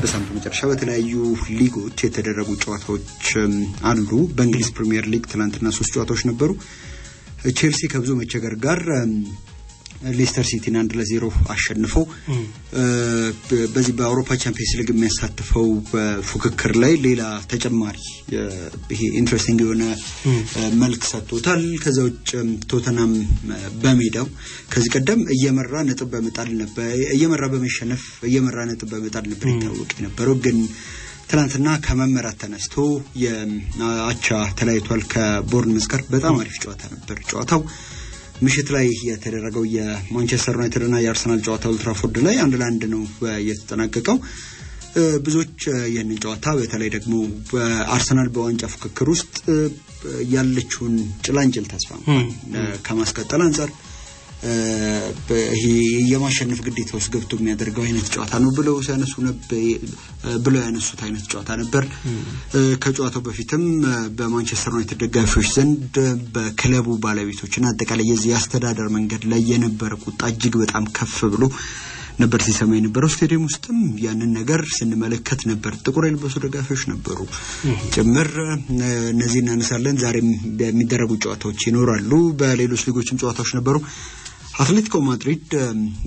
በሳምንቱ መጨረሻ በተለያዩ ሊጎች የተደረጉ ጨዋታዎች አሉ። በእንግሊዝ ፕሪሚየር ሊግ ትናንትና 3 ጨዋታዎች ነበሩ። ቼልሲ ከብዙ መቸገር ጋር ሌስተር ሲቲን 1-0 አሸንፎ በዚህ በአውሮፓ ቻምፒየንስ ሊግ የሚያሳትፈው ፉክክር ላይ ሌላ ተጨማሪ ይሄ ኢንትረስቲንግ የሆነ መልክ ሰጥቶታል። ከዛው ቶተናም በሜዳው ከዚህ ቀደም እየመራ ነጥብ በመጣል ነበር በመሸነፍ ነጥብ በመጣል ነበር ይታወቅ የነበረው። ግን ትናንትና ከመመራት ተነስቶ የአቻ ተለያይቷል ከቦርንመዝ ጋር። በጣም አሪፍ ጨዋታ ነበር። ጨዋታው ምሽት ላይ የተደረገው የማንቸስተር ዩናይትድ እና የአርሰናል ጨዋታ ኦልድ ትራፎርድ ላይ 1-1 ነው የተጠናቀቀው። ብዙዎች ይህንን ጨዋታ በተለይ ደግሞ በአርሰናል በዋንጫ ፍክክር ውስጥ ያለችውን ጭላንጭል ተስፋ ከማስቀጠል አንፃር ይሄ የማሸነፍ ግዴታ ውስጥ ገብቶ የሚያደርገው አይነት ጨዋታ ነው ብለው ያነሱት አይነት ጨዋታ ነበር። ከጨዋታው በፊትም በማንቸስተር ዩናይትድ ደጋፊዎች ዘንድ በክለቡ ባለቤቶችና አጠቃላይ የዚህ አስተዳደር መንገድ ላይ የነበረ ቁጣ እጅግ በጣም ከፍ ብሎ ነበር ሲሰማ የነበረው። ስቴዲየም ውስጥም ያንን ነገር ስንመለከት ነበር። ጥቁር የለበሱ ደጋፊዎች ነበሩ ጭምር። እነዚህ እናነሳለን። ዛሬም የሚደረጉ ጨዋታዎች ይኖራሉ። በሌሎች ሊጎችም ጨዋታዎች ነበሩ። አትሌቲኮ ማድሪድ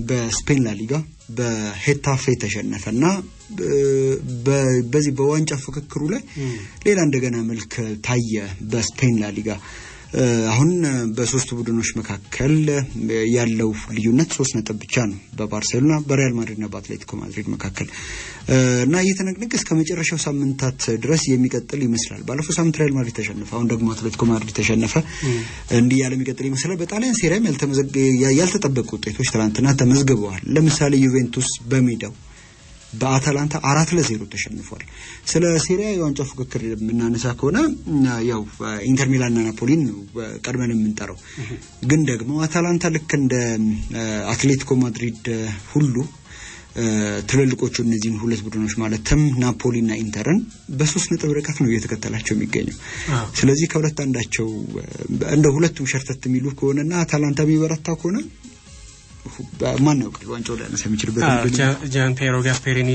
በስፔን ላሊጋ በሄታፌ ተሸነፈና በዚህ በዋንጫ ፍክክሩ ላይ ሌላ እንደገና መልክ ታየ። በስፔን ላሊጋ አሁን በሶስት ቡድኖች መካከል ያለው ልዩነት 3 ነጥብ ብቻ ነው በባርሴሎና በሪያል ማድሪድ እና በአትሌቲኮ ማድሪድ መካከል እና እየተነገረ እስከ መጨረሻው ሳምንታት ድረስ የሚቀጥል ይመስላል። ባለፈው ሳምንት ሪያል ማድሪድ ተሸነፈ፣ አሁን ደግሞ አትሌቲኮ ማድሪድ ተሸነፈ። እንዲህ ያለ የሚቀጥል ይመስላል። በጣሊያን ሴሪያም ያልተጠበቁ ውጤቶች ትናንትና ተመዝግበዋል። ለምሳሌ ዩቬንቱስ በሜዳው በአታላንታ 4-0 ተሸንፏል። ስለ ሴሪያ የዋንጫ ፉክክር የምናነሳ ከሆነ ያው ኢንተር ሚላን እና ናፖሊን ቀድመን የምንጠራው ግን ደግሞ አታላንታ ልክ እንደ አትሌቲኮ ማድሪድ ሁሉ ትልልቆቹ እነዚህን ሁለት ቡድኖች ማለትም ናፖሊና ኢንተርን በ3 ነጥብ ርቀት ነው እየተከተላቸው የሚገኘው። ስለዚህ ከሁለት አንዳቸው እንደ ሁለቱም ሸርተት የሚሉ ከሆነና አታላንታ የሚበረታ ከሆነ ማን ነው ዋንጫው ላይ ያነሳ የሚችልበት ጃን ፔሮ ጋስፔሪኒ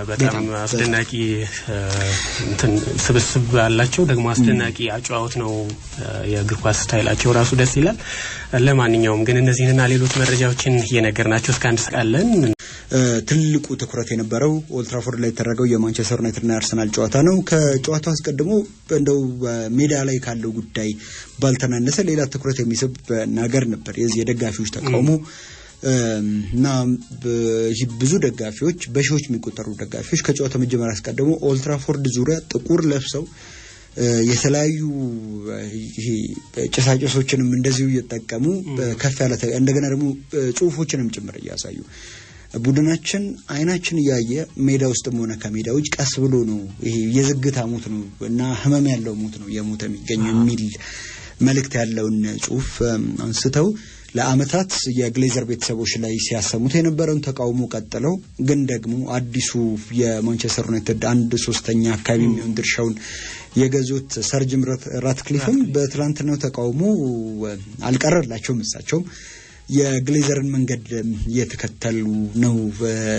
በጣም አስደናቂ ስብስብ አላቸው። ደግሞ አስደናቂ አጫዋች ነው። የእግር ኳስ ስታይላቸው ራሱ ደስ ይላል። ለማንኛውም ግን እነዚህና ሌሎች መረጃዎችን እየነገርናችሁ እስከ አንድ ሰዓለን ትልቁ ትኩረት የነበረው ኦልድ ትራፎርድ ላይ የተደረገው የማንቸስተር ዩናይትድ እና አርሰናል ጨዋታ ነው። ከጨዋታው አስቀድሞ እንደው ሜዳ ላይ ካለው ጉዳይ ባልተናነሰ ሌላ ትኩረት የሚስብ ነገር ነበር የዚህ የደጋፊዎች ተቃውሞ እና ብዙ ደጋፊዎች በሺዎች የሚቆጠሩ ደጋፊዎች ከጨዋታው መጀመሪያ አስቀድሞ ኦልድ ትራፎርድ ዙሪያ ጥቁር ለብሰው የተለያዩ ይሄ ጭሳጭሶችንም እንደዚሁ እየተጠቀሙ ከፍ ያለ እንደገና ደግሞ ጽሁፎችንም ጭምር እያሳዩ ቡድናችን አይናችን እያየ ሜዳ ውስጥም ሆነ ከሜዳ ውጭ ቀስ ብሎ ነው ይሄ የዝግታ ሞት ነው እና ህመም ያለው ሞት ነው የሞተ የሚገኘው የሚል መልእክት ያለውን ጽሁፍ አንስተው ለአመታት የግሌዘር ቤተሰቦች ላይ ሲያሰሙት የነበረውን ተቃውሞ ቀጥለው ግን ደግሞ አዲሱ የማንቸስተር ዩናይትድ 1/3 አካባቢ የሚሆን ድርሻውን የገዙት ሰር ጂም ራትክሊፍም በትላንትናው ተቃውሞ አልቀረላቸውም። እሳቸው የግሌዘርን መንገድ እየተከተሉ ነው፣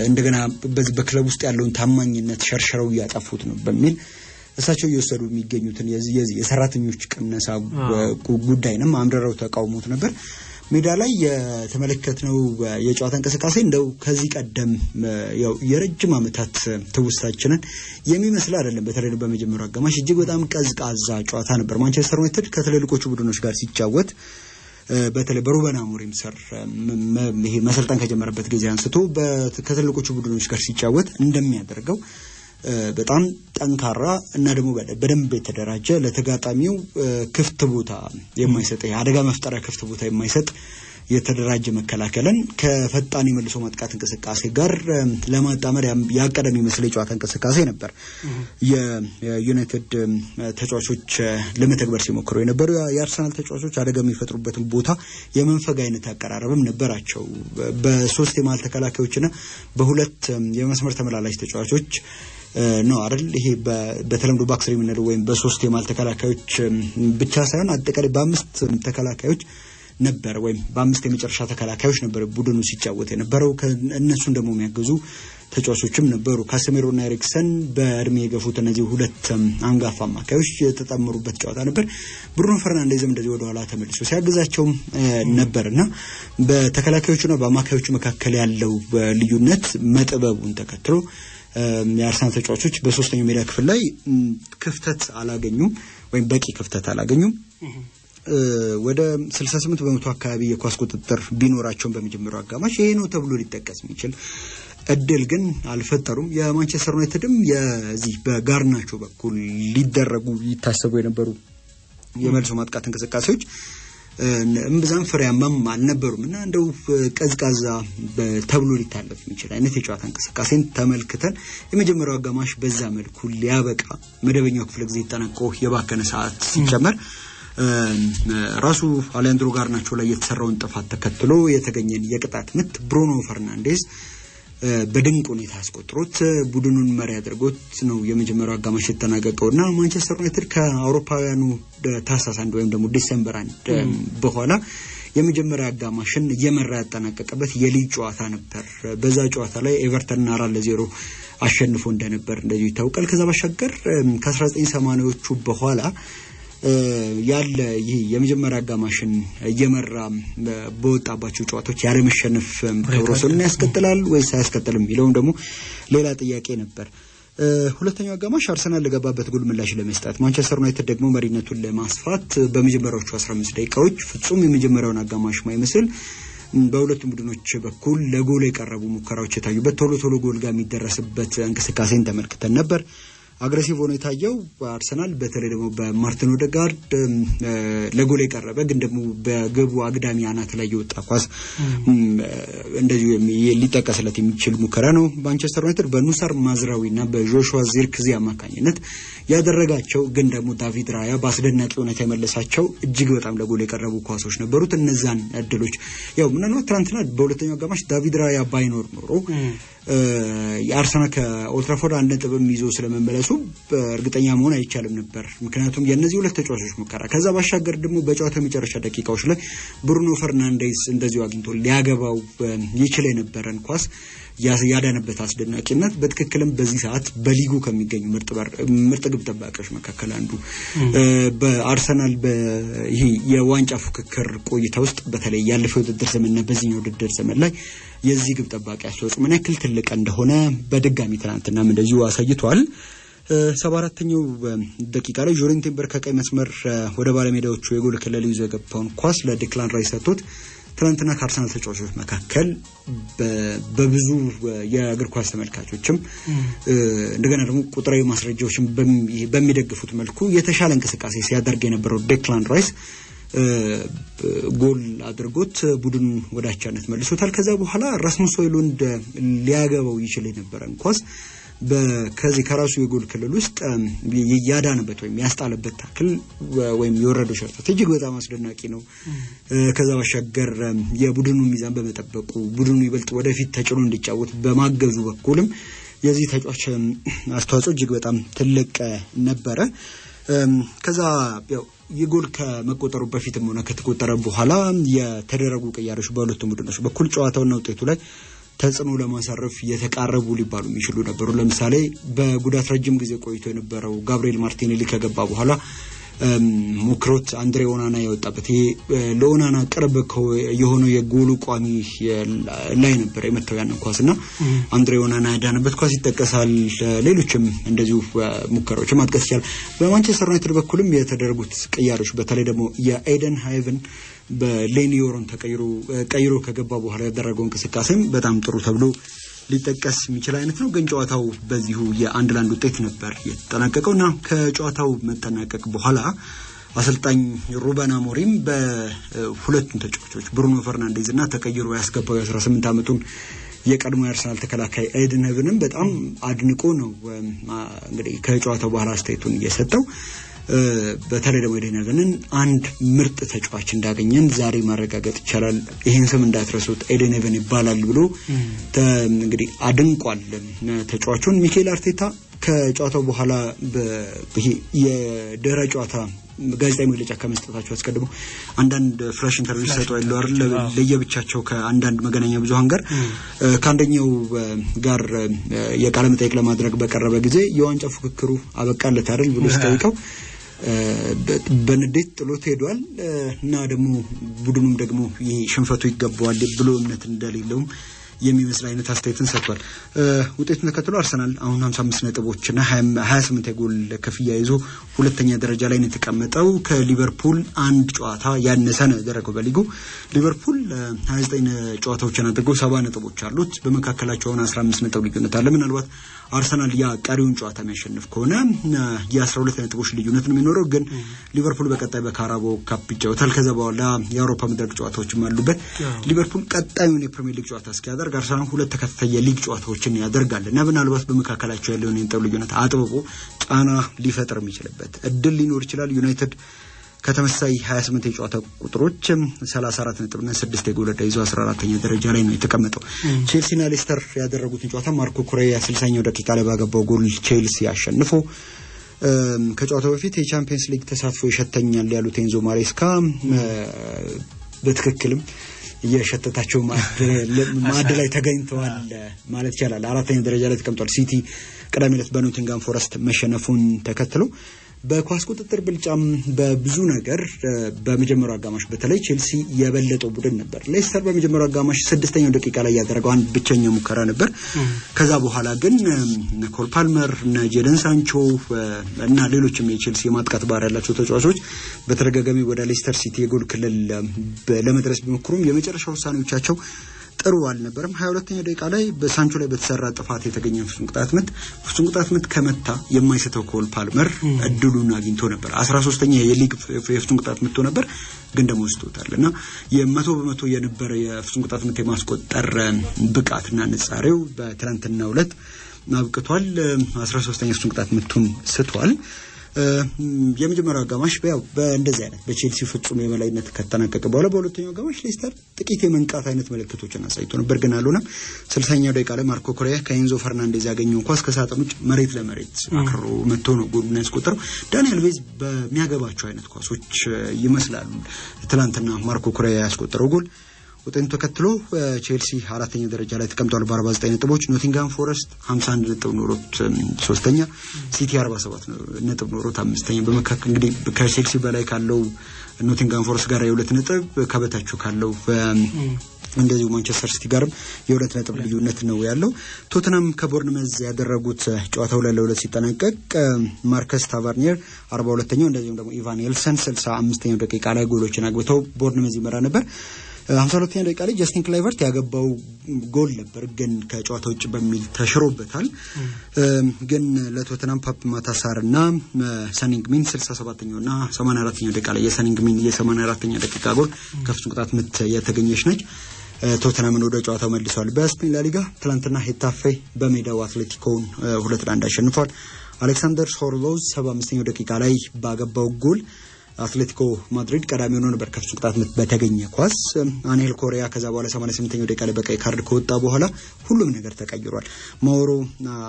እንደገና በዚህ በክለብ ውስጥ ያለውን ታማኝነት ሸርሽረው ያጠፉት ነው በሚል እሳቸው እየወሰዱ የሚገኙትን የሰራተኞች ቅነሳ ጉዳይንም አምረረው ተቃውሞት ነበር። ሜዳ ላይ የተመለከትነው የጨዋታ እንቅስቃሴ እንደው ከዚህ ቀደም ያው የረጅም አመታት ትውስታችንን የሚመስል አይደለም። በተለይ በመጀመሪያው አጋማሽ እጅግ በጣም ቀዝቃዛ ጨዋታ ነበር። ማንቸስተር ዩናይትድ ከትልልቆቹ ቡድኖች ጋር ሲጫወት በተለይ በሩበን አሞሪም ስር ይሄ መሰልጠን ከጀመረበት ጊዜ አንስቶ ከትልልቆቹ ቡድኖች ጋር ሲጫወት እንደሚያደርገው በጣም ጠንካራ እና ደግሞ በደንብ የተደራጀ ለተጋጣሚው ክፍት ቦታ የማይሰጥ አደጋ መፍጠሪያ ክፍት ቦታ የማይሰጥ የተደራጀ መከላከልን ከፈጣን መልሶ ማጥቃት እንቅስቃሴ ጋር ለማጣመር ያቀደም ይመስል የጨዋታ እንቅስቃሴ ነበር። የዩናይትድ ተጫዋቾች ለመተግበር ሲሞክሩ የነበሩ የአርሰናል ተጫዋቾች አደጋ የሚፈጥሩበትን ቦታ የመንፈግ አይነት አቀራረብም ነበራቸው። በ3 የማል ተከላካዮችና በ2 የመስመር ተመላላሽ ተጫዋቾች ነው አይደል? ይሄ በተለምዶ ባክስሪ የምንለው ወይም በ3 የማል ተከላካዮች ብቻ ሳይሆን አጠቃላይ በ5 ተከላካዮች ነበር ወይም በአምስት የመጨረሻ ተከላካዮች ነበር ቡድኑ ሲጫወት የነበረው እነሱን ደግሞ የሚያግዙ ተጫዋቾችም ነበሩ ካሴሜሮና ኤሪክሰን በእድሜ የገፉት እነዚህ ሁለት አንጋፋ አማካዮች የተጣመሩበት ጨዋታ ነበር ብሩኖ ፈርናንዴዝም እንደዚህ ወደ ኋላ ተመልሶ ሲያግዛቸው ነበርና በተከላካዮቹና በአማካዮቹ መካከል ያለው ልዩነት መጥበቡን ተከትሎ የአርሰናል ተጫዋቾች በሶስተኛው ሜዳ ክፍል ላይ ክፍተት አላገኙም ወይም በቂ ክፍተት አላገኙም ወደ 68% አካባቢ የኳስ ቁጥጥር ቢኖራቸው በመጀመሪያው አጋማሽ ይሄ ነው ተብሎ ሊጠቀስ የሚችል እድል ግን አልፈጠሩም የማንቸስተር ዩናይትድም የዚህ በጋርናቾ በኩል ሊደረጉ ይታሰቡ የነበሩ የመልሶ ማጥቃት እንቅስቃሴዎች እምብዛም ፍሬያማም አልነበሩምና እንደው ቀዝቃዛ ተብሎ ሊታለፍ የሚችል አይነት የጨዋታ እንቅስቃሴን ተመልክተን የመጀመሪያው አጋማሽ በዛ መልኩ ሊያበቃ መደበኛው ክፍለ ጊዜ ተጠናቆ የባከነ ሰዓት ሲጨመር ራሱ አሌንድሮ ጋርናቾ ላይ የተሰራውን ጥፋት ተከትሎ የተገኘን የቅጣት ምት ብሩኖ ፈርናንዴዝ በድንቅ ሁኔታ አስቆጥሮት ቡድኑን መሪ አድርጎት ነው የመጀመሪያው አጋማሽ የተጠናቀቀውና ማንቸስተር ዩናይትድ ከአውሮፓውያኑ ታህሳስ 1 ወይም ደግሞ ዲሴምበር 1 በኋላ የመጀመሪያ አጋማሽን እየመራ ያጠናቀቀበት የሊግ ጨዋታ ነበር በዛ ጨዋታ ላይ ኤቨርተን 4-0 አሸንፎ እንደነበር እንደዚህ ይታወቃል ከዛ ባሻገር ከ1980ዎቹ በኋላ ያለ ይሄ የመጀመሪያ አጋማሽን እየመራ በወጣባቸው ጨዋታዎች ያለ መሸነፍ ክብረሰውን ያስቀጥላል ወይስ አያስቀጥልም የሚለው ደግሞ ሌላ ጥያቄ ነበር ሁለተኛው አጋማሽ አርሰናል ለገባበት ጎል ምላሽ ለመስጠት ማንቸስተር ዩናይትድ ደግሞ መሪነቱን ለማስፋት በመጀመሪያዎቹ 15 ደቂቃዎች ፍጹም የመጀመሪያውን አጋማሽ ማይመስል በሁለቱም ቡድኖች በኩል ለጎል የቀረቡ ሙከራዎች የታዩበት ቶሎ ጎል ጋር የሚደረስበት እንቅስቃሴን ተመልክተን ነበር አግሬሲቭ ሆኖ የታየው አርሰናል በተለይ ደግሞ በማርቲን ኦዴጋርድ ለጎል የቀረበ ግን ደግሞ በግቡ አግዳሚ አናት ላይ የወጣ ኳስ እንደዚህ ሊጠቀስለት የሚችል ሙከራ ነው ማንቸስተር ዩናይትድ በኑሳር ማዝራዊና በጆሹዋ ዚርክዚ አማካኝነት ያደረጋቸው ግን ደግሞ ዳቪድ ራያ በአስደናቂ ሁኔታ የመለሳቸው እጅግ በጣም ለጎል የቀረቡ ኳሶች ነበሩት እነዛን እድሎች ያው ምንነው ትናንትና በሁለተኛው አጋማሽ ዳቪድ ራያ ባይኖር ኖሮ የአርሰናል ከኦልትራፎርድ አንድ ነጥብም ይዞ ስለመመለሱ እርግጠኛ መሆን አይቻልም ነበር ምክንያቱም የነዚህ ሁለት ተጫዋቾች ሙከራ ከዛ ባሻገር ደግሞ በጨዋታው መጨረሻ ደቂቃዎች ላይ ብሩኖ ፈርናንዴዝ እንደዚሁ አግኝቶ ሊያገባው ይችል የነበረን ኳስ ያዳነበት አስደናቂነት በትክክልም በዚህ ሰዓት በሊጉ ከሚገኙ ምርጥ ግብ ጠባቂዎች መካከል አንዱ በአርሰናል በይሄ የዋንጫ ፉክክር ቆይታ ውስጥ በተለይ ያለፈው ውድድር ዘመንና በዚህኛው ውድድር ዘመን ላይ የዚህ ግብ ጠባቂ አስተዋጽኦ ምን ያክል ትልቅ እንደሆነ በድጋሚ ትናንትና እንደዚሁ አሳይቷል 74ኛው ደቂቃ ላይ ጆሬን ቲምበር ከቀይ መስመር ወደ ባለሜዳዎቹ የጎል ክልል ይዞ የገባውን ኳስ ለዲክላን ራይስ ሰጥቶት ትናንትና ከአርሰናል ተጫዋቾች መካከል በብዙ የእግር ኳስ ተመልካቾችም እንደገና ደግሞ ቁጥራዊ ማስረጃዎችን በሚደግፉት መልኩ የተሻለ እንቅስቃሴ ሲያደርግ የነበረው ዲክላን ራይስ ጎል አድርጎት ቡድኑ ወደ አቻነት መልሶታል ከዛ በኋላ ራስሙስ ሆይሉንድ ሊያገባው ይችል የነበረን ኳስ በከዚህ ከራሱ የጎል ክልል ውስጥ ያዳነበት ወይም ያስጣለበት ታክል ወይም የወረደው ሸርተት እጅግ በጣም አስደናቂ ነው ከዛ ባሻገር የቡድኑ ሚዛን በመጠበቁ ቡድኑ ይበልጥ ወደፊት ተጭኖ እንዲጫወት በማገዙ በኩልም የዚህ ተጫዋች አስተዋጽኦ እጅግ በጣም ትልቅ ነበረ ከዛ ያው የጎል ከመቆጠሩ በፊትም ሆነ ከተቆጠረ በኋላ የተደረጉ ቅያሬዎች በሁለቱም ቡድኖች በኩል ጨዋታውና ውጤቱ ላይ ተጽዕኖ ለማሳረፍ የተቃረቡ ሊባሉ የሚችሉ ነበሩ ለምሳሌ በጉዳት ረጅም ጊዜ ቆይቶ የነበረው ጋብሪኤል ማርቲኔሊ ከገባ በኋላ ሞክሮት አንድሬ ኦናና ያወጣበት ይሄ ለኦናና ቅርብ የሆነው የጎሉ ቋሚ ላይ ነበር የመታው ያን ኳስና አንድሬ ኦናና ያዳነበት ኳስ ይጠቀሳል ሌሎችም እንደዚሁ ሙከራዎች ማጥቀስ ይችላል በማንቸስተር ዩናይትድ በኩልም የተደረጉት ቅያሬዎች በተለይ ደግሞ የኤደን ሃይቨን በሌኒዮሮን ቀይሮ ከገባ በኋላ ያደረገው እንቅስቃሴም በጣም ጥሩ ተብሎ ሊጠቀስ የሚችል አይነት ነው ግን ጨዋታው በዚሁ የ1-1 ውጤት ነበር የተጠናቀቀውና ከጨዋታው መጠናቀቅ በኋላ አሰልጣኝ ሩበን አሞሪም በሁለቱም ተጫዋቾች ብሩኖ ፈርናንዴዝ እና ተቀይሮ ያስገባው የ18 ዓመቱን የቀድሞ አርሰናል ተከላካይ ኤደን ሃይቨንን በጣም አድንቆ ነው እንግዲህ ከጨዋታው በኋላ አስተያየቱን እየሰጠው በተለይ ደግሞ ኤደን ሃይቨንን አንድ ምርጥ ተጫዋች እንዳገኘን ዛሬ ማረጋገጥ ይቻላል ይሄን ስም እንዳትረሱት ኤደን ሃይቨን ይባላል ብሎ እንግዲህ አድንቋል ተጫዋቹን ሚኬል አርቴታ ከጨዋታው በኋላ የድህረ ጨዋታ ጋዜጣዊ መግለጫ ከመስጠታቸው አስቀድሞ አንዳንድ ፍሬሽ ኢንተርቪው ሰጥተዋል አይደል ለየብቻቸው ከአንዳንድ መገናኛ ብዙሃን ጋር ከአንደኛው ጋር የቃለ መጠይቅ ለማድረግ በቀረበ ጊዜ የዋንጫ ፉክክሩ አበቃለት አይደል ብሎ ሲጠይቀው በንዴት ጥሎት ሄዷል እና ደግሞ ቡድኑም ደግሞ ይሄ ሽንፈቱ ይገባዋል ብሎ እምነት እንደሌለው የሚመስል አይነት አስተያየትን ሰጥቷል። ውጤቱን ተከትሎ አርሰናል አሁን 55 ነጥቦችና 28 የጎል ክፍያ ይዞ ሁለተኛ ደረጃ ላይ ነው የተቀመጠው። ከሊቨርፑል አንድ ጨዋታ ያነሰ ነው ያደረገው በሊጉ። ሊቨርፑል 29 ጨዋታዎችን አድርጎ 70 ነጥቦች አሉት። በመካከላቸው 15 ነጥብ ልዩነት አለ። ምናልባት አርሰናል ያ ቀሪውን ጨዋታ የሚያሸንፍ ከሆነ የ12 ነጥቦች ልዩነት ነው የሚኖረው። ግን ሊቨርፑል በቀጣይ በካራባኦ ካፕ ይጫወታል። ከዛ በኋላ የአውሮፓ መድረክ ጨዋታዎችም አሉበት። ሊቨርፑል ቀጣዩን የፕሪሚየር ሊግ ጨዋታ እስኪያደርግ አርሰናል ሁለት ተከታታይ የሊግ ጨዋታዎችን ያደርጋል እና ምናልባት በመካከላቸው ያለውን የነጥብ ልዩነት አጥብቆ ጫና ሊፈጥር የሚችልበት እድል ሊኖር ይችላል። ዩናይትድ ከተመሳሳይ 28 የጨዋታ ቁጥሮች 34 ነጥብና 6 የጎል ዕዳ ይዞ 14ኛ ደረጃ ላይ ነው የተቀመጠው። ቼልሲና ሌስተር ያደረጉትን ጨዋታ ማርኮ ኩሬያ 60ኛው ደቂቃ ላይ ባገባው ጎል ቼልሲ አሸንፎ ከጨዋታው በፊት የቻምፒየንስ ሊግ ተሳትፎ ይሸተኛል ያሉት ኤንዞ ማሬስካ በትክክልም የሸተታቸው ማዕድ ላይ ተገኝተዋል ማለት ይቻላል። 4ኛ ደረጃ ላይ ተቀምጧል። ሲቲ ቅዳሜ ዕለት በኖቲንጋም ፎረስት መሸነፉን ተከትሎ በኳስ ቁጥጥር ብልጫም በብዙ ነገር በመጀመሪያው አጋማሽ በተለይ ቼልሲ የበለጠው ቡድን ነበር። ሌስተር በመጀመሪያው አጋማሽ 6ኛው ደቂቃ ላይ ያደረገው አንድ ብቸኛ ሙከራ ነበር። ከዛ በኋላ ግን ኮል ፓልመር እና ጄደን ሳንቾ እና ሌሎችም የቼልሲ ማጥቃት ባህሪ ያላቸው ተጫዋቾች በተደጋጋሚ ወደ ሌስተር ሲቲ የጎል ክልል ለመድረስ ቢሞክሩም የመጨረሻ ውሳኔዎቻቸው ጥሩ አልነበረም። 22ኛው ደቂቃ ላይ በሳንቾ ላይ በተሰራ ጥፋት የተገኘ ፍጹም ቅጣት ምት ከመታ የማይሰተው ኮል ፓልመር እድሉን አግኝቶ ነበር። 13ኛ የሊግ የፍጹም ቅጣት ምት ነበር ግን ደግሞ ወስዶታልና የ100% የነበረ የፍጹም ቅጣት ምት የማስቆጠር ብቃትና ንጻሬው በትናንትናው ዕለት አብቅቷል። 13ኛ ፍጹም ቅጣት ምቱን ስቷል። የመጀመሪያው አጋማሽ በእንደዚህ አይነት በቼልሲ ፍጹም የበላይነት ከተጠናቀቀ በኋላ በሁለተኛው አጋማሽ ሌስተር ጥቂት የመንቃት አይነት ምልክቶችን አሳይቶ ነበር ግን አልሆነም። 60ኛው ደቂቃ ላይ ማርኮ ኩሬያ ከኤንዞ ፈርናንዴዝ ያገኘው ኳስ ከሳጥን ውጭ መሬት ለመሬት አክሮ መጥቶ ነው ጎሉን ያስቆጠረው። ዳንኤል ቬዝ በሚያገባቸው አይነት ኳሶች ይመስላሉ ትናንትና ማርኮ ኩሬያ ያስቆጠረው ጎል። ውጤቱን ተከትሎ ቼልሲ 4ኛ ደረጃ ላይ ተቀምጧል በ49 ነጥቦች። ኖቲንጋም ፎረስት 51 ነጥብ ኖሮት 3ኛ፣ ሲቲ 47 ነጥብ ኖሮት 5ኛ። በመካከል እንግዲህ ከቼልሲ በላይ ካለው ኖቲንጋም ፎረስት ጋር የ2 ነጥብ ከበታቸው ካለው እንደዚሁ ማንቸስተር ሲቲ ጋርም የ2 ነጥብ ልዩነት ነው ያለው። ቶተንሃም ከቦርንመዝ ያደረጉት ጨዋታው ለ2 ሲጠናቀቅ ማርከስ ታቨርኒየር 42ኛው እንደዚሁም ደግሞ ኢቫን ኤልሰን 65ኛው ደቂቃ ላይ ጎሎችን አግብተው ቦርንመዝ ይመራ ነበር። 52ኛ ደቂቃ ላይ ጀስቲን ክላይቨርት ያገባው ጎል ነበር ግን ከጨዋታ ውጭ በሚል ተሽሮበታል። ግን ለቶተንሃም ፓፕ ማታሳርና ሰኒንግሚን 67ኛውና 84ኛው ደቂቃ ላይ የሰኒንግሚን የ84ኛ ደቂቃ ጎል ከፍጹም ቅጣት ምት የተገኘች ነች። ቶተንሃምን ወደ ጨዋታው መልሷል። በስፔን ላሊጋ ትላንትና ሄታፌ በሜዳው አትሌቲኮን 2-1 አሸንፏል። አሌክሳንደር ሶርሎዝ 75ኛው ደቂቃ ላይ ባገባው ጎል አትሌቲኮ ማድሪድ ቀዳሚ ሆኖ ነበር ከፍጹም ቅጣት ምት በተገኘ ኳስ። አኔል ኮሪያ ከዛ በኋላ 88ኛው ደቂቃ ላይ በቀይ ካርድ ከወጣ በኋላ ሁሉም ነገር ተቀይሯል። ማውሮ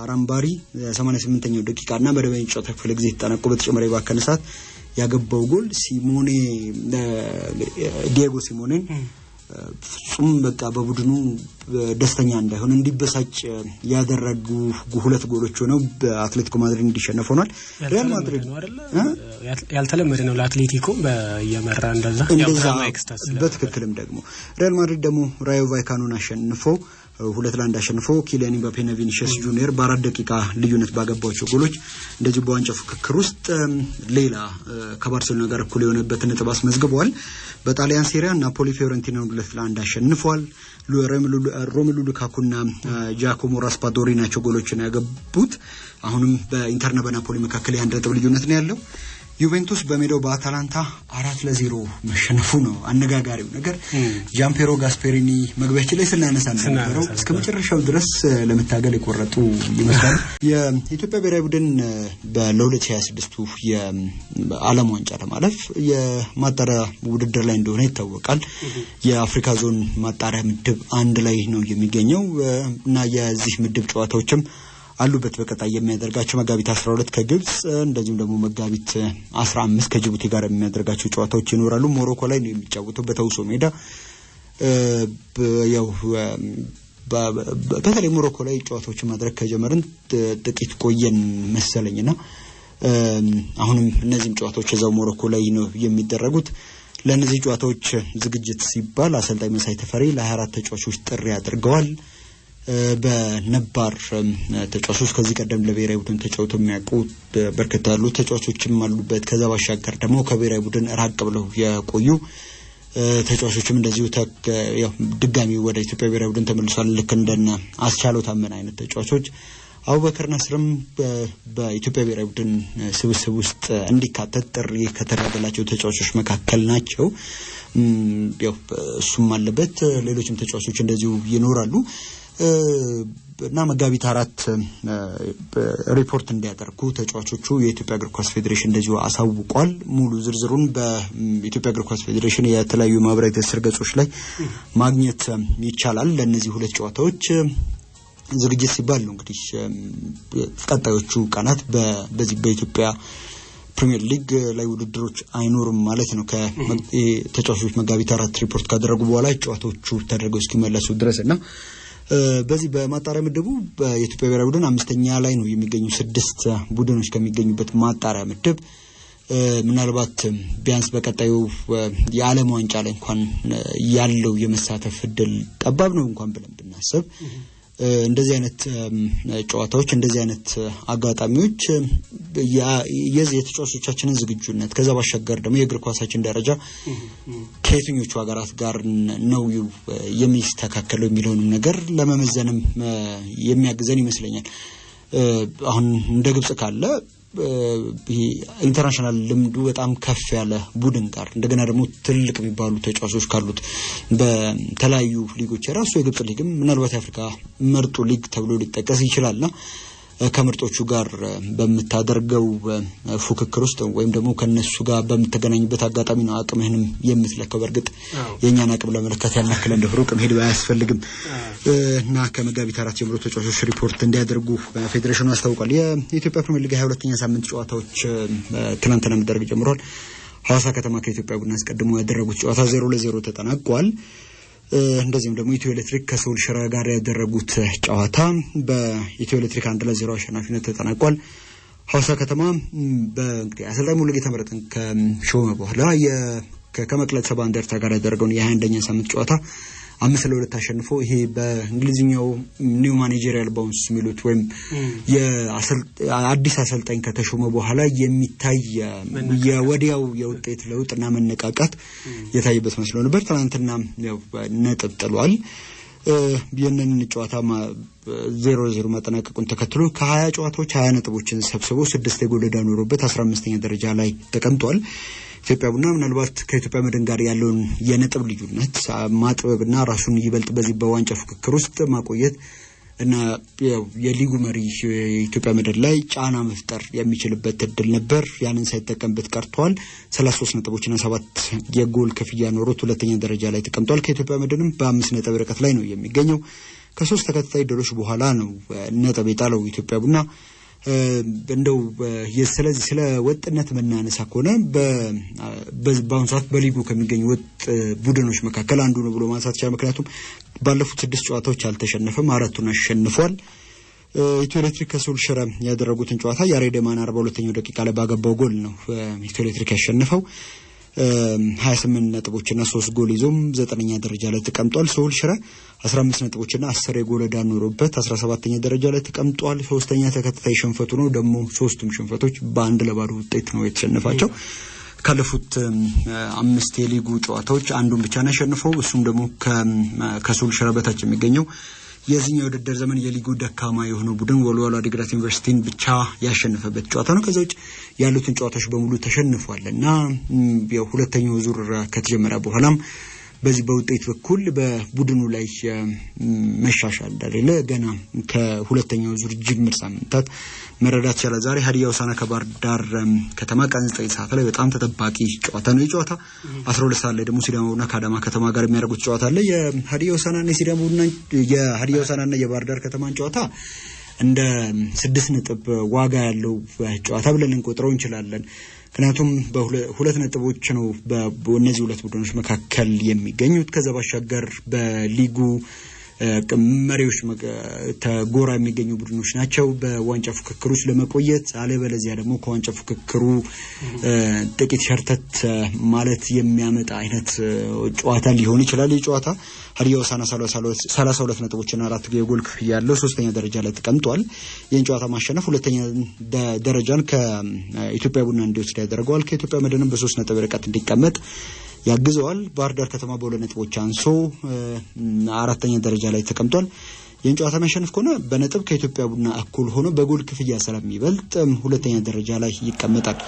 አራምባሪ 88ኛው ደቂቃና መደበኛ ጨዋታ ክፍለ ጊዜ ተጠናቆ በተጨማሪ ባከነ ሰዓት ያገባው ጎል ዲየጎ ሲሞኔን ፍጹም በቃ በቡድኑ ደስተኛ እንዳይሆን እንዲበሳጭ ያደረጉ 2 ጎሎች ሆነው በአትሌቲኮ ማድሪድ እንዲሸነፍ ሆኗል። ሪያል ማድሪድ ያልተለመደ ነው ለአትሌቲኮ በየመራ እንደዛ በትክክልም ደግሞ ሪያል ማድሪድ ደግሞ ራዮ ቫይካኖን አሸንፎ 2-1 አሸንፎ ኪሊያን ኤምባፔና ቪኒሲየስ ጁኒየር በ4 ደቂቃ ልዩነት ባገባቸው ጎሎች እንደዚህ በዋንጫ ፍክክር ውስጥ ሌላ ከባርሴሎና ጋር እኩል የሆነበት ነጥብ አስመዝግበዋል። በጣሊያን ሴሪያ ናፖሊ ፊዮረንቲናን 2-1 አሸንፏል። ሮሜሉ ሉካኩና ጃኮሞ ራስፓዶሪ ናቸው ጎሎችን ያገቡት። አሁንም በኢንተርና በናፖሊ መካከል የ1 ነጥብ ልዩነት ነው ያለው። ዩቬንቱስ በሜዳው በአታላንታ 4-0 መሸነፉ ነው አነጋጋሪው ነገር። ጃምፔሮ ጋስፔሪኒ መግቢያችን ላይ ስናነሳ ነበር እስከ መጨረሻው ድረስ ለመታገል የቆረጡ ይመስላል። የኢትዮጵያ ብሔራዊ ቡድን በ2026 የዓለም ዋንጫ ለማለፍ የማጣሪያ ውድድር ላይ እንደሆነ ይታወቃል። የአፍሪካ ዞን ማጣሪያ ምድብ 1 ላይ ነው የሚገኘው እና የዚህ ምድብ ጨዋታዎችም አሉበት በቀጣይ የሚያደርጋቸው መጋቢት 12 ከግብጽ እንደዚሁም ደግሞ መጋቢት 15 ከጅቡቲ ጋር የሚያደርጋቸው ጨዋታዎች ይኖራሉ። ሞሮኮ ላይ ነው የሚጫወተው በተውሶ ሜዳ። ያው በተለይ ሞሮኮ ላይ ጨዋታዎችን ማድረግ ከጀመርን ጥቂት ቆየን መሰለኝና አሁንም እነዚህም ጨዋታዎች እዛው ሞሮኮ ላይ ነው የሚደረጉት። ለነዚህ ጨዋታዎች ዝግጅት ሲባል አሰልጣኝ መሳይ ተፈሪ ለ24 ተጫዋቾች ጥሪ አድርገዋል። በነባር ተጫዋቾች ከዚህ ቀደም ለብሔራዊ ቡድን ተጫውተው የሚያውቁ በርከት ያሉ ተጫዋቾችም አሉበት። ከዛ ባሻገር ደግሞ ከብሔራዊ ቡድን ራቅ ብለው የቆዩ ተጫዋቾችም እንደዚሁ ያው ድጋሚ ወደ ኢትዮጵያ ብሔራዊ ቡድን ተመልሷል። ልክ እንደነ አስቻለው ታመነ አይነት ተጫዋቾች አቡበከር ናስርም በኢትዮጵያ ብሔራዊ ቡድን ስብስብ ውስጥ እንዲካተት ጥሪ ከተደረገላቸው ተጫዋቾች መካከል ናቸው። ያው እሱም አለበት፣ ሌሎችም ተጫዋቾች እንደዚሁ ይኖራሉ እና መጋቢት 4 ሪፖርት እንዲያደርጉ ተጫዋቾቹ የኢትዮጵያ እግር ኳስ ፌዴሬሽን እንደዚሁ አሳውቋል። ሙሉ ዝርዝሩን በኢትዮጵያ እግር ኳስ ፌዴሬሽን የተለያዩ ማህበራዊ ትስስር ገጾች ላይ ማግኘት ይቻላል። ለነዚህ ሁለት ጨዋታዎች ዝግጅት ሲባል ነው እንግዲህ ቀጣዮቹ ቀናት በዚህ በኢትዮጵያ ፕሪሚየር ሊግ ላይ ውድድሮች አይኖርም ማለት ነው። ከተጫዋቾች መጋቢት 4 ሪፖርት ካደረጉ በኋላ ጨዋታዎቹ ተደርገው እስኪመለሱ ድረስና በዚህ በማጣሪያ ምድቡ በኢትዮጵያ ብሔራዊ ቡድን 5ኛ ላይ ነው የሚገኙ 6 ቡድኖች ከሚገኙበት ማጣሪያ ምድብ ምናልባት ቢያንስ በቀጣዩ የዓለም ዋንጫ ላይ እንኳን ያለው የመሳተፍ እድል ጠባብ ነው እንኳን ብለን ብናስብ እንደዚህ አይነት ጨዋታዎች እንደዚህ አይነት አጋጣሚዎች የዚህ የተጫዋቾቻችንን ዝግጁነት ከዛ ባሻገር ደግሞ የእግር ኳሳችን ደረጃ ከየትኞቹ ሀገራት ጋር ነው የሚስተካከለው የሚለውን ነገር ለመመዘንም የሚያግዘን ይመስለኛል። አሁን እንደ ግብጽ ካለ ኢንተርናሽናል ልምዱ በጣም ከፍ ያለ ቡድን ጋር እንደገና ደግሞ ትልቅ የሚባሉ ተጫዋቾች ካሉት በተለያዩ ሊጎች የራሱ የግብጽ ሊግም ምናልባት የአፍሪካ ምርጡ ሊግ ተብሎ ሊጠቀስ ይችላልና ከምርጦቹ ጋር በመታደርገው ፉክክር ውስጥ ወይም ደግሞ ከነሱ ጋር በመተገናኝበት አጋጣሚ ነው አቅምህንም የምትለከው። በርግጥ የኛን አቅም ለመለካት ያናክለ እንደፍሩቅ መሄድ አያስፈልግም እና ከመጋቢት 4 ጀምሮ ተጫዋቾች ሪፖርት እንዲያደርጉ ፌዴሬሽኑ አስታውቋል። የኢትዮጵያ ፕሪሚየር ሊግ 22ኛ ሳምንት ጨዋታዎች ትናንትና መደረግ ጀምሯል። ሐዋሳ ከተማ ከኢትዮጵያ ቡና አስቀድሞ ያደረጉት ጨዋታ 0-0 ተጠናቋል። እንደዚህም ደግሞ ኢትዮ ኤሌክትሪክ ከሶል ሽረ ጋር ያደረጉት ጨዋታ በኢትዮ ኤሌክትሪክ 1-0 አሸናፊነት ተጠናቋል። ሐዋሳ ከተማ በእንግዲህ አሰልጣኝ ሙሉጌታ መረጥን ከሾመ በኋላ ከመቅለጥ ሰባ እንደርታ ጋር ያደረገውን የ21ኛ ሳምንት ጨዋታ 5-2 አሸንፎ ይሄ በእንግሊዝኛው ኒው ማኔጀሪያል ባውንስ ሚሉት ወይም የአዲስ አሰልጣኝ ከተሾመ በኋላ የሚታይ የወዲያው የውጤት ለውጥና መነቃቃት የታየበት መስሎ ነበር። ትናንትና ያው ነጥብ ጥሏል። የነን ጨዋታ 0-0 ማጠናቀቁን ተከትሎ ከ20 ጨዋታዎች 20 ነጥቦችን ሰብስቦ 6 የጎል ዕዳ ኖሮበት 15ኛ ደረጃ ላይ ተቀምጧል። ኢትዮጵያ ቡና ምናልባት ከኢትዮጵያ መድን ጋር ያለውን የነጥብ ልዩነት ማጥበብና ራሱን ይበልጥ በዚህ በዋንጫ ፍክክር ውስጥ ማቆየት እና የሊጉ መሪ ኢትዮጵያ መድን ላይ ጫና መፍጠር የሚችልበት እድል ነበር። ያንን ሳይጠቀምበት ቀርቷል። 33 ነጥቦችና 7 የጎል ክፍያ ኖሮት ሁለተኛ ደረጃ ላይ ተቀምጧል። ከኢትዮጵያ መድንም በ5 ነጥብ ርቀት ላይ ነው የሚገኘው። ከ3 ተከታታይ ድሎች በኋላ ነው ነጥብ የጣለው ኢትዮጵያ ቡና። እንደው ስለዚህ ስለ ወጥነት መናነሳ ከሆነ በአሁኑ ሰዓት በሊጉ ከሚገኙ ወጥ ቡድኖች መካከል አንዱ ነው ብሎ ማንሳት ይቻላል። ምክንያቱም ባለፉት 6 ጨዋታዎች አልተሸነፈም፣ 4ቱን አሸንፏል። ኢትዮ ኤሌክትሪክ ከሶል ሽረ ያደረጉትን ጨዋታ ያሬድ ማን 42ኛው ደቂቃ ላይ ባገባው ጎል ነው ኢትዮ ኤሌክትሪክ ያሸነፈው። 28 ነጥቦችና 3 ጎል ይዞም 9ኛ ደረጃ ላይ ተቀምጧል። ሶል ሽረ 15 ነጥቦችና 10 የጎል ዕዳ ኖሮበት 17ኛ ደረጃ ላይ ተቀምጧል። 3ኛ ተከታታይ ሽንፈቱ ነው። ደግሞ 3ቱም ሽንፈቶች በ1-0 ውጤት ነው የተሸነፋቸው። ካለፉት 5 የሊጉ ጨዋታዎች አንዱን ብቻ ነው ያሸነፈው። እሱም ደግሞ ከሶል ሽረ በታች የሚገኘው የዚህኛው ውድድር ዘመን የሊጉ ደካማ የሆነው ቡድን ወልዋሎ ዓዲግራት ዩኒቨርሲቲን ብቻ ያሸነፈበት ጨዋታ ነው። ከዛው ያሉትን ጨዋታዎች በሙሉ ተሸንፏልና የሁለተኛው ዙር ከተጀመረ በኋላም በዚህ በውጤት በኩል በቡድኑ ላይ መሻሻል እንደሌለ ገና ከሁለተኛው ዙር ጅምር ሳምንታት መረዳት ይቻላል። ዛሬ ሀዲያ ሆሳዕና ከባህር ዳር ከተማ ቀን 9 ሰዓት ላይ በጣም ተጠባቂ ጨዋታ ነው። የጨዋታ 12 ሰዓት ላይ ደግሞ ሲዳማ ቡና ከአዳማ ከተማ ጋር የሚያደርጉት ጨዋታ አለ። የሀዲያ ሆሳዕናና የሲዳማ ቡና የሀዲያ ሆሳዕናና የባህር ዳር ከተማን ጨዋታ እንደ 6 ነጥብ ዋጋ ያለው ጨዋታ ብለን ልንቆጥረው እንችላለን። ምክንያቱም በሁለት ነጥቦች ነው በእነዚህ ሁለት ቡድኖች መካከል የሚገኙት። ከዛ ባሻገር በሊጉ መሪዎች ተጎራ የሚገኙ ቡድኖች ናቸው በዋንጫ ፉክክሩ ውስጥ ለመቆየት። አለበለዚያ ደግሞ ከዋንጫ ፉክክሩ ጥቂት ሸርተት ማለት የሚያመጣ አይነት ጨዋታ ሊሆን ይችላል። የጨዋታ ሀዲያ ሆሳዕና 32 ነጥቦችና 4 የጎል ክፍያ ያለው 3ኛ ደረጃ ላይ ተቀምጧል። ይህን ጨዋታ ማሸነፍ ሁለተኛ ደረጃን ከኢትዮጵያ ቡና እንዲወስድ ያደርገዋል። ከኢትዮጵያ መድንም በ3 ነጥብ ርቀት እንዲቀመጥ ያግዘዋል። ባህር ዳር ከተማ በ2 ነጥቦች አንሶ 4ኛ ደረጃ ላይ ተቀምጧል። ይህን ጨዋታ ማሸነፍ ከሆነ በነጥብ ከኢትዮጵያ ቡና እኩል ሆኖ በጎል ክፍያ ስለሚበልጥ 2ኛ ደረጃ ላይ ይቀመጣል።